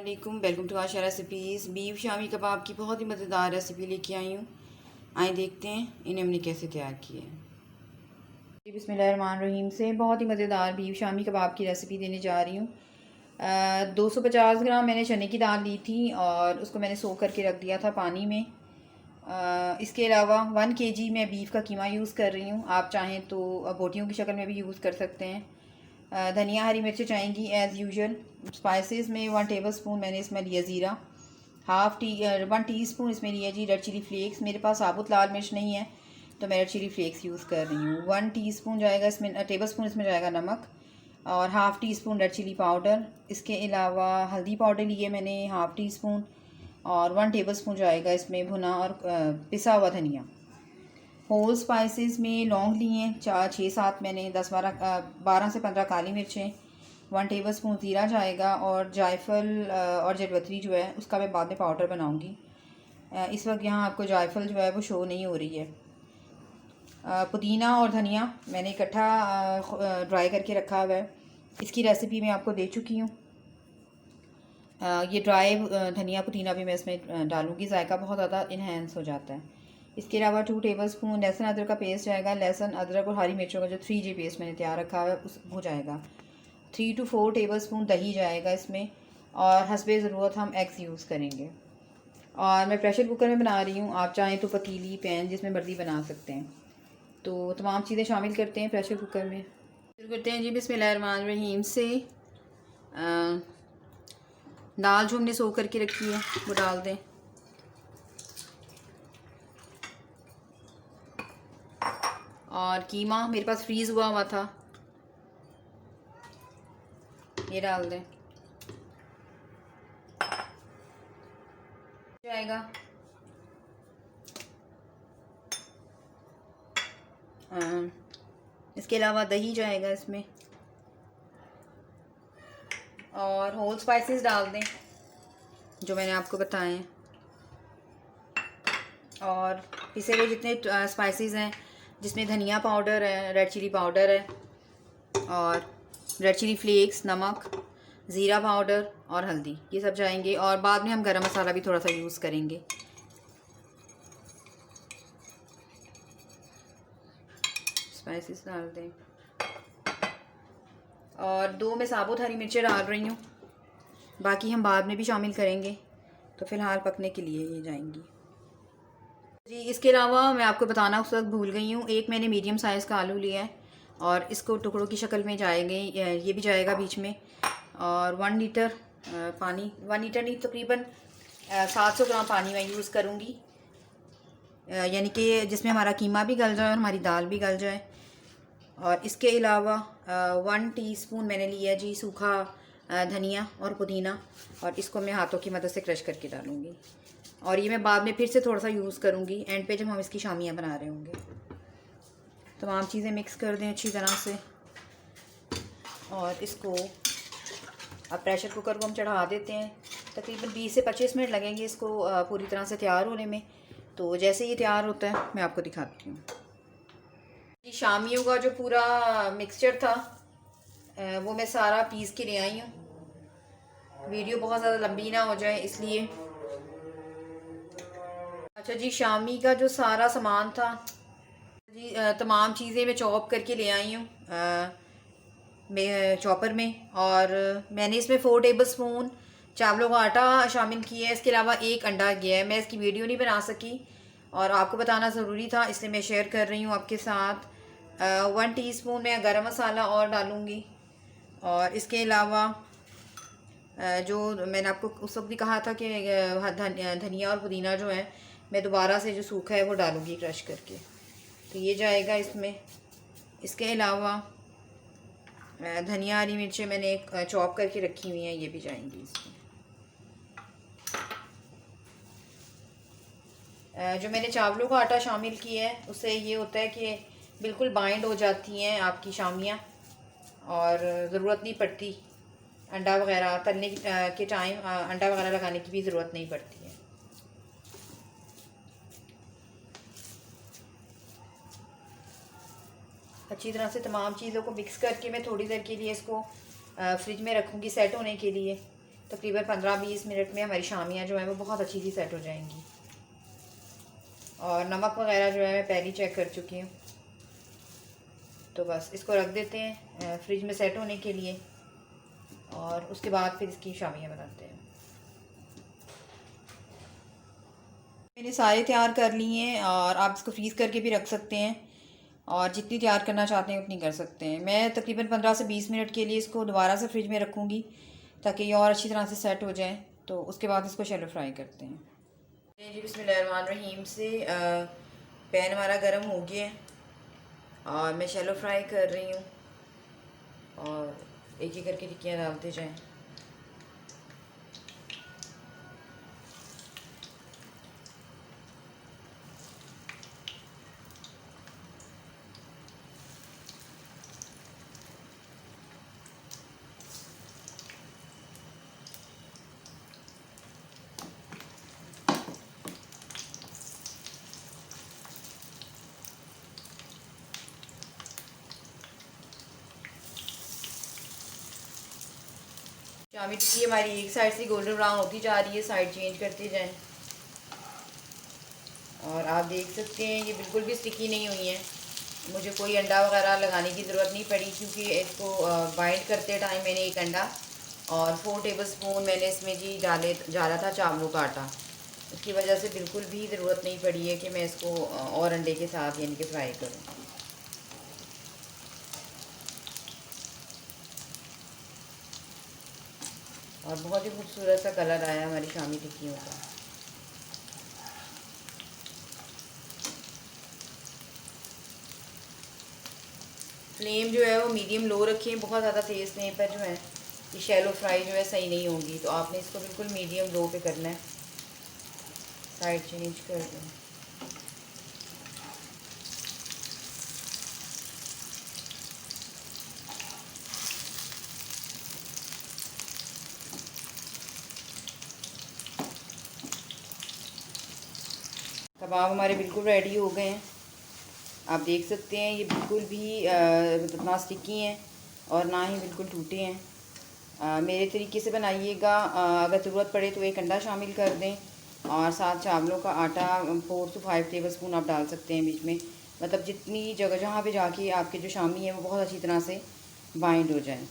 अस्सलामुअलैकुम, welcome to Asha recipes. Beef shami kebab की बहुत ही मज़ेदार रेसिपी लेके आई हूँ। आइए देखते हैं इन्हें हमने कैसे तैयार किया है। बिस्मिल्लाहिर्रहमानिर्रहीम से बहुत ही मज़ेदार बीफ शामी कबाब की रेसिपी देने जा रही हूँ। 250 ग्राम मैंने चने की दाल ली थी और उसको मैंने सोख करके रख दिया था पानी में। इसके अलावा 1 kg मैं बीफ का कीमा यूज़ कर रही हूँ। आप चाहें तो बोटियों की शक्ल में भी यूज़ कर सकते हैं। धनिया हरी मिर्चें जाएंगी एज़ यूजुअल। स्पाइसेस में 1 टेबलस्पून मैंने इसमें लिया ज़ीरा, 1 टीस्पून इसमें लिया जी रेड चिली फ्लेक्स। मेरे पास साबुत लाल मिर्च नहीं है तो मैं रेड चिली फ्लेक्स यूज़ कर रही हूँ। 1 टीस्पून जाएगा इसमें, टेबलस्पून इसमें जाएगा नमक और 1/2 टीस्पून रेड चिली पाउडर। इसके अलावा हल्दी पाउडर लिए मैंने 1/2 टीस्पून और 1 टेबलस्पून जाएगा इसमें भुना और पिसा हुआ धनिया। होल स्पाइसेस में लौंग लिए हैं 4-6-7 मैंने, 12 से 15 काली मिर्चें, 1 टेबलस्पून ज़ीरा जाएगा और जायफल और जड़वतरी जो है उसका मैं बाद में पाउडर बनाऊंगी। इस वक्त यहाँ आपको जायफल जो है वो शो नहीं हो रही है। पुदीना और धनिया मैंने इकट्ठा ड्राई करके रखा हुआ है। इसकी रेसिपी मैं आपको दे चुकी हूँ। ये ड्राई धनिया पुदीना भी मैं इसमें डालूँगी, जायका बहुत ज़्यादा इन्हेंस हो जाता है। इसके अलावा 2 टेबलस्पून लहसुन अदरक का पेस्ट जाएगा। लहसुन अदरक और हरी मिर्चों का जो 3G पेस्ट मैंने तैयार रखा हुआ है उस हो जाएगा। 3 to 4 टेबलस्पून दही जाएगा इसमें और हस्बे ज़रूरत हम एग्स यूज़ करेंगे। और मैं प्रेशर कुकर में बना रही हूँ, आप चाहें तो पतीली पैन जिसमें मर्ज़ी बना सकते हैं। तो तमाम चीज़ें शामिल करते हैं प्रेशर कुकर में। शुरू करते हैं जी बिस्मिल्लाहिर्रहमानिर्रहीम से। दाल जो हमने सोख करके रखी है वो डाल दें और कीमा मेरे पास फ्रीज़ हुआ था ये डाल दें जाएगा। इसके अलावा दही जाएगा इसमें और होल स्पाइसेस डाल दें जो मैंने आपको बताए हैं। और पिसे हुए जितने स्पाइसेस हैं जिसमें धनिया पाउडर है, रेड चिली पाउडर है और रेड चिली फ्लेक्स, नमक, ज़ीरा पाउडर और हल्दी, ये सब जाएंगे। और बाद में हम गरम मसाला भी थोड़ा सा यूज़ करेंगे। स्पाइसेस डाल दें और 2 मैं साबुत हरी मिर्चें डाल रही हूँ, बाकी हम बाद में भी शामिल करेंगे। तो फ़िलहाल पकने के लिए ये जाएंगी जी। इसके अलावा मैं आपको बताना उस वक्त भूल गई हूँ, एक मैंने मीडियम साइज़ का आलू लिया है और इसको टुकड़ों की शक्ल में जाएंगे, ये भी जाएगा बीच में। और 1 लीटर पानी, 1 लीटर नहीं तकरीबन 700 ग्राम पानी मैं यूज़ करूँगी, यानी कि जिसमें हमारा कीमा भी गल जाए और हमारी दाल भी गल जाए। और इसके अलावा 1 टीस्पून मैंने लिया जी सूखा धनिया और पुदीना और इसको मैं हाथों की मदद से क्रश करके डालूँगी। और ये मैं बाद में फिर से थोड़ा सा यूज़ करूँगी एंड पे जब हम इसकी शामियाँ बना रहे होंगे। तमाम चीज़ें मिक्स कर दें अच्छी तरह से और इसको अब प्रेशर कुकर को हम चढ़ा देते हैं। तकरीबन 20 से 25 मिनट लगेंगे इसको पूरी तरह से तैयार होने में। तो जैसे ये तैयार होता है मैं आपको दिखाती हूँ। शामियों का जो पूरा मिक्सचर था वो मैं सारा पीस के ले आई हूँ। वीडियो बहुत ज़्यादा लंबी ना हो जाए इसलिए। अच्छा जी, शामी का जो सारा सामान था जी, तमाम चीज़ें मैं चॉप करके ले आई हूँ चॉपर में। और मैंने इसमें 4 टेबलस्पून चावलों का आटा शामिल किया है। इसके अलावा 1 अंडा गया है। मैं इसकी वीडियो नहीं बना सकी और आपको बताना ज़रूरी था इसलिए मैं शेयर कर रही हूँ आपके साथ। 1 टीस्पून मैं गरम मसाला और डालूँगी। और इसके अलावा जो मैंने आपको उस वक्त भी कहा था कि धनिया और पुदीना जो है मैं दोबारा से जो सूखा है वो डालूँगी क्रश करके, तो ये जाएगा इसमें। इसके अलावा धनिया हरी मिर्चें मैंने एक चॉप करके रखी हुई हैं, ये भी जाएंगी इसमें। जो मैंने चावलों का आटा शामिल किया है उससे ये होता है कि बिल्कुल बाइंड हो जाती हैं आपकी शामियाँ और ज़रूरत नहीं पड़ती अंडा वगैरह तलने के टाइम अंडा वगैरह लगाने की भी ज़रूरत नहीं पड़ती है। अच्छी तरह से तमाम चीज़ों को मिक्स करके मैं थोड़ी देर के लिए इसको फ्रिज में रखूँगी सेट होने के लिए। तकरीबन 15-20 मिनट में हमारी शामियाँ जो हैं वो बहुत अच्छी सी सेट हो जाएंगी। और नमक वगैरह जो है मैं पहले ही चेक कर चुकी हूँ। तो बस इसको रख देते हैं फ्रिज में सेट होने के लिए, और उसके बाद फिर इसकी शामियाँ बनाते हैं। मैंने सारे तैयार कर लिए हैं, और आप इसको फ्रीज़ करके भी रख सकते हैं, और जितनी तैयार करना चाहते हैं उतनी कर सकते हैं। मैं तकरीबन 15 से 20 मिनट के लिए इसको दोबारा से फ्रिज में रखूँगी ताकि ये और अच्छी तरह से सेट हो जाए। तो उसके बाद इसको शैलो फ्राई करते हैं। जी बिस्मिल्लाहिर्रहमानिर्रहीम से पैन हमारा गर्म हो गया है, और मैं शैलो फ्राई कर रही हूँ, और एक एक करके टिक्कियाँ डालते जाएँ। शामी टिक्की हमारी एक साइड से गोल्डन ब्राउन होती जा रही है, साइड चेंज करते जाएं। और आप देख सकते हैं ये बिल्कुल भी स्टिकी नहीं हुई है। मुझे कोई अंडा वगैरह लगाने की ज़रूरत नहीं पड़ी, क्योंकि इसको बाइंड करते टाइम मैंने एक अंडा और 4 टेबलस्पून मैंने इसमें जी डाला था चावलों का आटा। उसकी वजह से बिल्कुल भी ज़रूरत नहीं पड़ी है कि मैं इसको और अंडे के साथ यानी कि फ्राई करूँ। और बहुत ही खूबसूरत सा कलर आया हमारी शामी टिक्कियों का। फ्लेम जो है वो मीडियम लो रखें, बहुत ज़्यादा तेज़ फ्लेम पर जो है ये शैलो फ्राई जो है सही नहीं होगी। तो आपने इसको बिल्कुल मीडियम लो पे करना है। साइड चेंज कर दें। कबाब हमारे बिल्कुल रेडी हो गए हैं। आप देख सकते हैं ये बिल्कुल भी ना स्टिकी हैं और ना ही बिल्कुल टूटे हैं। मेरे तरीके से बनाइएगा। अगर ज़रूरत पड़े तो एक अंडा शामिल कर दें, और साथ चावलों का आटा 4 से 5 टेबलस्पून आप डाल सकते हैं बीच में। मतलब जितनी जगह जहाँ पे जाके आपके जो शामी है वो बहुत अच्छी तरह से बाइंड हो जाए।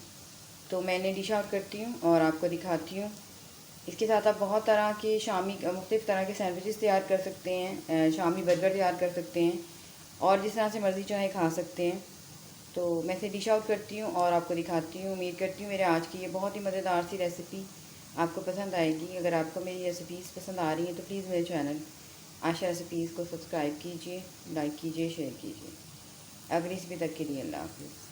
तो मैंने डिश आउट करती हूँ और आपको दिखाती हूँ। इसके साथ आप बहुत तरह के शामी मुख्तलिफ़ तरह के सैंडविचेस तैयार कर सकते हैं, शामी बर्गर तैयार कर सकते हैं, और जिस तरह से मर्ज़ी चाहे खा सकते हैं। तो मैं इसे डिश आउट करती हूँ और आपको दिखाती हूँ। उम्मीद करती हूँ मेरे आज की ये बहुत ही मज़ेदार सी रेसिपी आपको पसंद आएगी। अगर आपको मेरी रेसिपीज़ पसंद आ रही हैं तो प्लीज़ मेरे चैनल आशा रेसिपीज़ को सब्सक्राइब कीजिए, लाइक कीजिए, शेयर कीजिए। अगली रेसिपी तक के लिए अल्लाह हाफ़िज़।